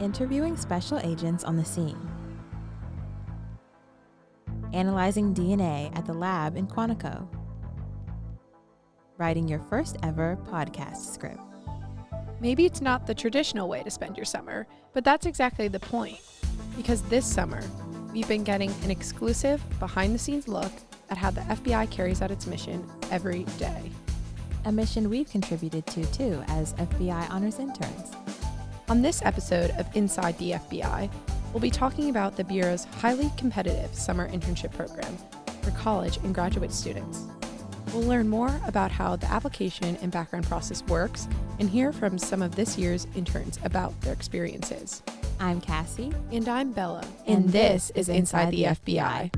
Interviewing special agents on the scene. Analyzing DNA at the lab in Quantico. Writing your first ever podcast script. Maybe it's not the traditional way to spend your summer, but that's exactly the point. Because this summer, we've been getting an exclusive behind-the-scenes look at how the FBI carries out its mission every day. A mission we've contributed to too as FBI Honors interns. On this episode of Inside the FBI, we'll be talking about the Bureau's highly competitive summer internship program for college and graduate students. We'll learn more about how the application and background process works and hear from some of this year's interns about their experiences. I'm Cassie. And I'm Bella. And this is Inside the FBI.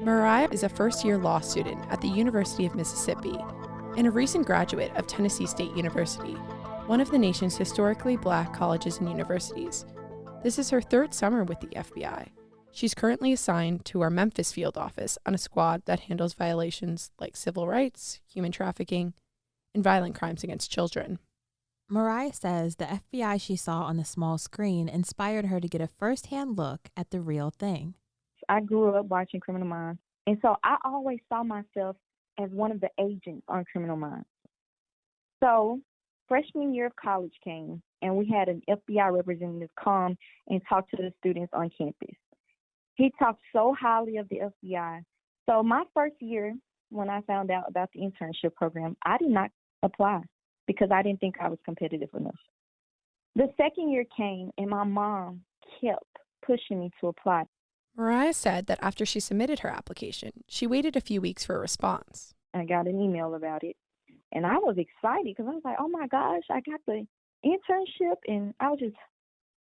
Mariah is a first-year law student at the University of Mississippi and a recent graduate of Tennessee State University, one of the nation's historically Black colleges and universities. This is her third summer with the FBI. She's currently assigned to our Memphis field office on a squad that handles violations like civil rights, human trafficking, and violent crimes against children. Mariah says the FBI she saw on the small screen inspired her to get a first-hand look at the real thing. I grew up watching Criminal Minds, and so I always saw myself as one of the agents on Criminal Minds. So freshman year of college came, and we had an FBI representative come and talk to the students on campus. He talked so highly of the FBI. So my first year, when I found out about the internship program, I did not apply because I didn't think I was competitive enough. The second year came, and my mom kept pushing me to apply. Mariah said that after she submitted her application, she waited a few weeks for a response. I got an email about it, and I was excited because I was like, oh my gosh, I got the internship, and I was just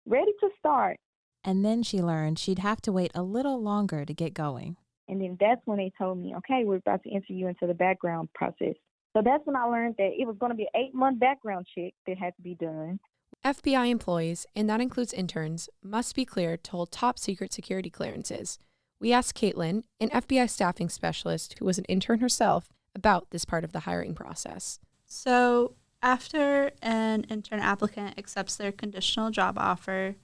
ready to start. And then she learned she'd have to wait a little longer to get going. And then that's when they told me, okay, we're about to enter you into the background process. So that's when I learned that it was going to be an 8-month background check that had to be done. FBI employees, and that includes interns, must be cleared to hold top-secret security clearances. We asked Caitlin, an FBI staffing specialist who was an intern herself, about this part of the hiring process. So after an intern applicant accepts their conditional job offer,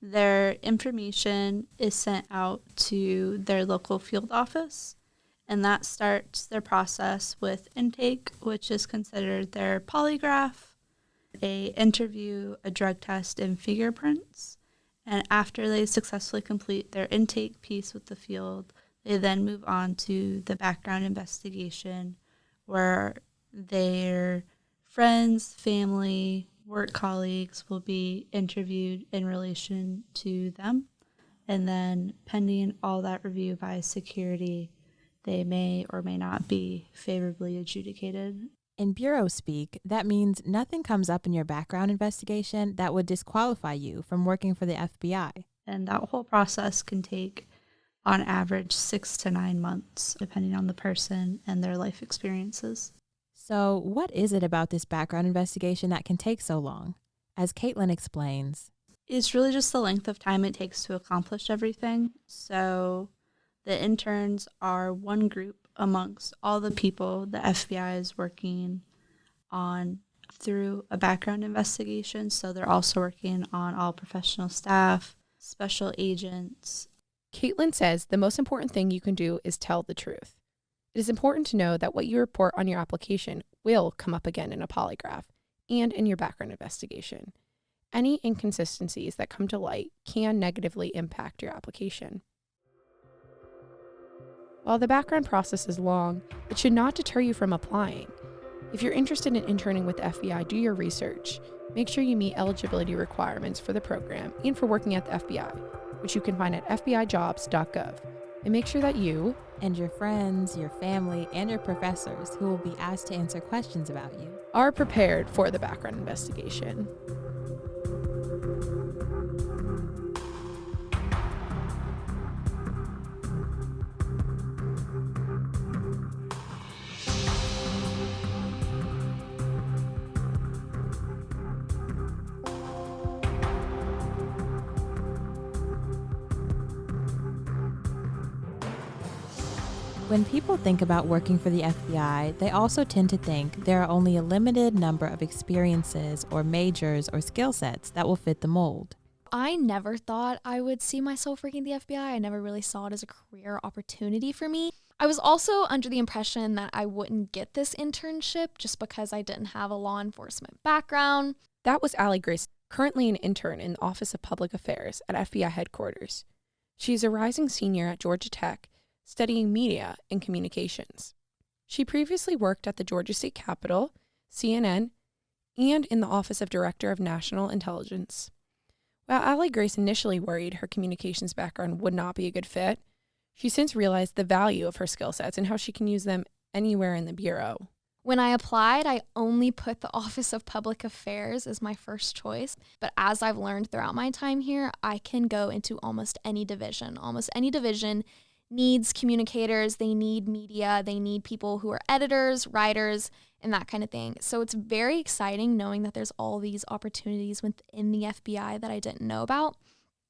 their information is sent out to their local field office, and that starts their process with intake, which is considered their polygraph, a interview, a drug test, and fingerprints. And after they successfully complete their intake piece with the field, they then move on to the background investigation, where their friends, family, work colleagues will be interviewed in relation to them. And then pending all that review by security, they may or may not be favorably adjudicated. In Bureau speak, that means nothing comes up in your background investigation that would disqualify you from working for the FBI. And that whole process can take, on average, 6 to 9 months, depending on the person and their life experiences. So what is it about this background investigation that can take so long? As Caitlin explains, it's really just the length of time it takes to accomplish everything. So the interns are one group amongst all the people the FBI is working on through a background investigation. So they're also working on all professional staff, special agents. Caitlin says the most important thing you can do is tell the truth. It is important to know that what you report on your application will come up again in a polygraph and in your background investigation. Any inconsistencies that come to light can negatively impact your application. While the background process is long, it should not deter you from applying. If you're interested in interning with the FBI, do your research. Make sure you meet eligibility requirements for the program and for working at the FBI, which you can find at fbijobs.gov. And make sure that you and your friends, your family, and your professors who will be asked to answer questions about you are prepared for the background investigation. When people think about working for the FBI, they also tend to think there are only a limited number of experiences or majors or skill sets that will fit the mold. I never thought I would see myself working at the FBI. I never really saw it as a career opportunity for me. I was also under the impression that I wouldn't get this internship just because I didn't have a law enforcement background. That was Allie Grace, currently an intern in the Office of Public Affairs at FBI headquarters. She's a rising senior at Georgia Tech, studying media and communications. She previously worked at the Georgia State Capitol, CNN, and in the Office of Director of National Intelligence. While Allie Grace initially worried her communications background would not be a good fit, she's since realized the value of her skill sets and how she can use them anywhere in the Bureau. When I applied, I only put the Office of Public Affairs as my first choice. But as I've learned throughout my time here, I can go into almost any division. Almost any division needs communicators, they need media, they need people who are editors, writers, and that kind of thing. So it's very exciting knowing that there's all these opportunities within the FBI that I didn't know about.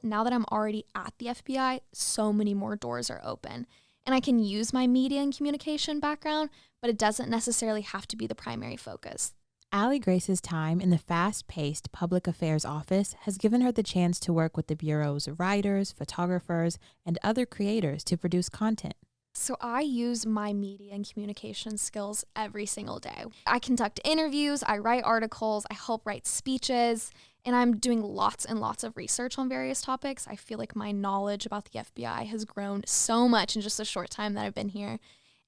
Now that I'm already at the FBI, so many more doors are open. And I can use my media and communication background, but it doesn't necessarily have to be the primary focus. Allie Grace's time in the fast-paced public affairs office has given her the chance to work with the Bureau's writers, photographers, and other creators to produce content. So I use my media and communication skills every single day. I conduct interviews, I write articles, I help write speeches, and I'm doing lots and lots of research on various topics. I feel like my knowledge about the FBI has grown so much in just a short time that I've been here.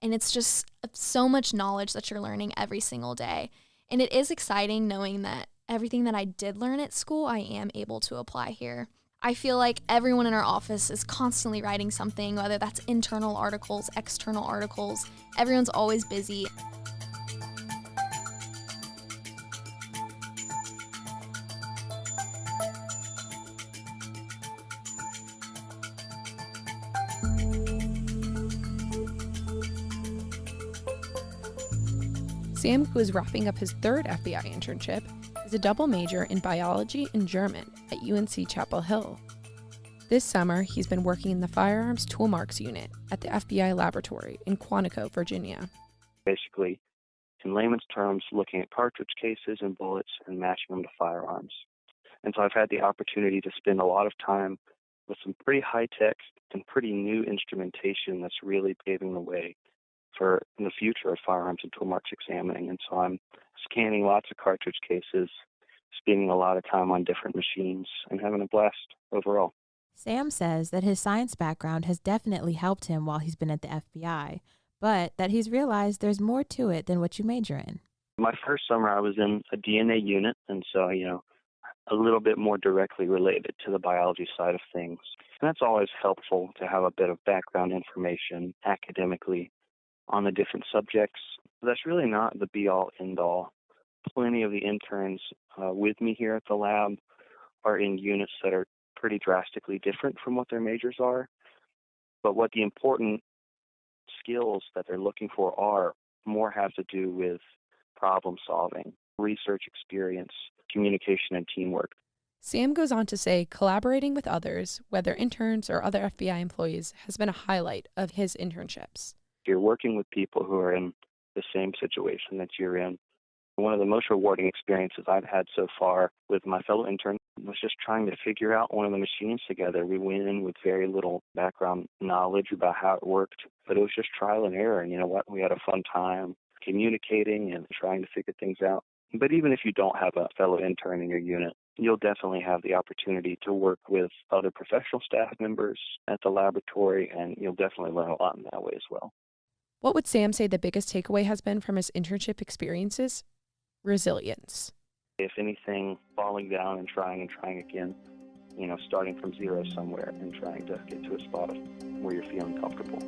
And it's just so much knowledge that you're learning every single day. And it is exciting knowing that everything that I did learn at school, I am able to apply here. I feel like everyone in our office is constantly writing something, whether that's internal articles, external articles. Everyone's always busy. Sam, who is wrapping up his third FBI internship, is a double major in biology and German at UNC Chapel Hill. This summer, he's been working in the Firearms Toolmarks Unit at the FBI Laboratory in Quantico, Virginia. Basically, in layman's terms, looking at cartridge cases and bullets and matching them to firearms. And so I've had the opportunity to spend a lot of time with some pretty high-tech and pretty new instrumentation that's really paving the way for in the future of firearms and toolmarks examining. And so I'm scanning lots of cartridge cases, spending a lot of time on different machines, and having a blast overall. Sam says that his science background has definitely helped him while he's been at the FBI, but that he's realized there's more to it than what you major in. My first summer I was in a DNA unit, and so, a little bit more directly related to the biology side of things. And that's always helpful to have a bit of background information academically on the different subjects. But that's really not the be-all, end-all. Plenty of the interns with me here at the lab are in units that are pretty drastically different from what their majors are. But what the important skills that they're looking for are more have to do with problem solving, research experience, communication, and teamwork. Sam goes on to say collaborating with others, whether interns or other FBI employees, has been a highlight of his internships. You're working with people who are in the same situation that you're in. One of the most rewarding experiences I've had so far with my fellow intern was just trying to figure out one of the machines together. We went in with very little background knowledge about how it worked, but it was just trial and error. And you know what? We had a fun time communicating and trying to figure things out. But even if you don't have a fellow intern in your unit, you'll definitely have the opportunity to work with other professional staff members at the laboratory, and you'll definitely learn a lot in that way as well. What would Sam say the biggest takeaway has been from his internship experiences? Resilience. If anything, falling down and trying again, starting from zero somewhere and trying to get to a spot where you're feeling comfortable.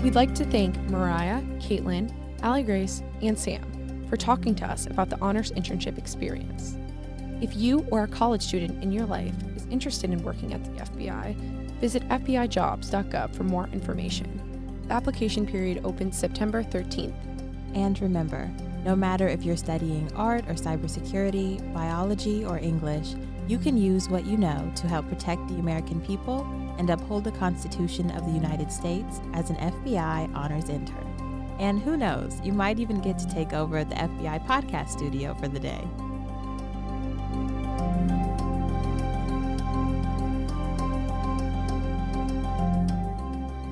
We'd like to thank Mariah, Caitlin, Allie Grace, and Sam for talking to us about the honors internship experience. If you or a college student in your life is interested in working at the FBI, visit FBIjobs.gov for more information. The application period opens September 13th. And remember, no matter if you're studying art or cybersecurity, biology or English, you can use what you know to help protect the American people and uphold the Constitution of the United States as an FBI honors intern. And who knows, you might even get to take over the FBI podcast studio for the day.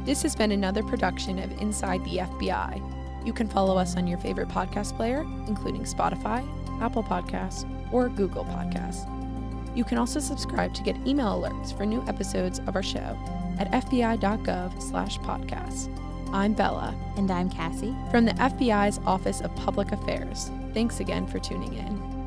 This has been another production of Inside the FBI. You can follow us on your favorite podcast player, including Spotify, Apple Podcasts, or Google Podcasts. You can also subscribe to get email alerts for new episodes of our show at fbi.gov/podcasts. I'm Bella. And I'm Cassie. From the FBI's Office of Public Affairs. Thanks again for tuning in.